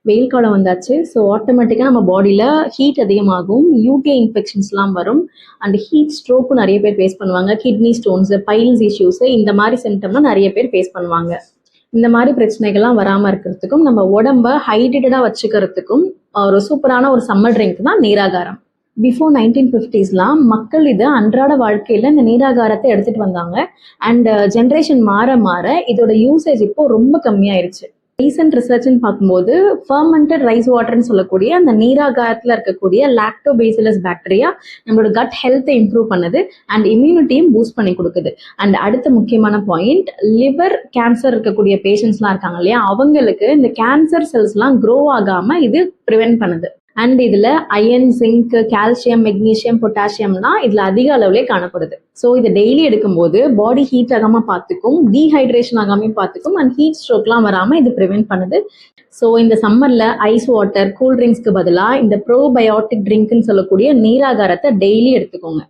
வெயில் காலம் வந்தாச்சு. ஸோ ஆட்டோமேட்டிக்காக நம்ம பாடியில் ஹீட் அதிகமாகும், யூடிஐ இன்ஃபெக்ஷன்ஸ்லாம் வரும். அண்ட் ஹீட் ஸ்ட்ரோக்கும் நிறைய பேர் ஃபேஸ் பண்ணுவாங்க. கிட்னி ஸ்டோன்ஸு, பைல்ஸ் இஷ்யூஸு, இந்த மாதிரி சிம்டம்லாம் நிறைய பேர் ஃபேஸ் பண்ணுவாங்க. இந்த மாதிரி பிரச்சனைகள்லாம் வராமல் இருக்கிறதுக்கும் நம்ம உடம்ப ஹைட்ரேட்டடாக வச்சுக்கிறதுக்கும் ஒரு சூப்பரான ஒரு சம்மர் ட்ரிங்க் தான் நீராகாரம். பிஃபோர் 1950ஸ்லாம் மக்கள் இது அன்றாட வாழ்க்கையில் இந்த நீராகாரத்தை எடுத்துகிட்டு வந்தாங்க. அண்ட் ஜென்ரேஷன் மாற மாற இதோட யூசேஜ் இப்போ ரொம்ப கம்மியாயிருச்சு. ரீசெண்ட் ரிசர்ச்னு பார்க்கும்போது ஃபர்மெண்டட் ரைஸ் வாட்டர்னு சொல்லக்கூடிய அந்த நீராகாரத்தில் இருக்கக்கூடிய லாக்டோபேசிலஸ் பாக்டீரியா நம்மளோட கட் ஹெல்த்தை இம்ப்ரூவ் பண்ணுது அண்ட் இம்யூனிட்டியும் பூஸ்ட் பண்ணி கொடுக்குது. அண்ட் அடுத்த முக்கியமான பாயிண்ட், லிவர் கேன்சர் இருக்கக்கூடிய பேஷண்ட்ஸ்லாம் இருக்காங்க இல்லையா, அவங்களுக்கு இந்த கேன்சர் செல்ஸ்லாம் க்ரோ ஆகாமல் இது ப்ரிவென்ட் பண்ணுது. அண்ட் இதில் அயன், ஜிங்க், கால்சியம், மெக்னீஷியம், பொட்டாசியம்னா இதில் அதிக அளவுலேயே காணப்படுது. ஸோ இதை டெய்லி எடுக்கும்போது பாடி ஹீட் ஆகாமல் பார்த்துக்கும், டீஹைட்ரேஷன் ஆகாமல் பார்த்துக்கும், அண்ட் ஹீட் ஸ்ட்ரோக்லாம் வராமல் இது ப்ரிவென்ட் பண்ணுது. ஸோ இந்த சம்மரில் ஐஸ் வாட்டர், கூல் ட்ரிங்க்ஸ்க்கு பதிலாக இந்த ப்ரோபயோட்டிக் ட்ரிங்க்னு சொல்லக்கூடிய நீராகாரத்தை டெய்லி எடுத்துக்கோங்க.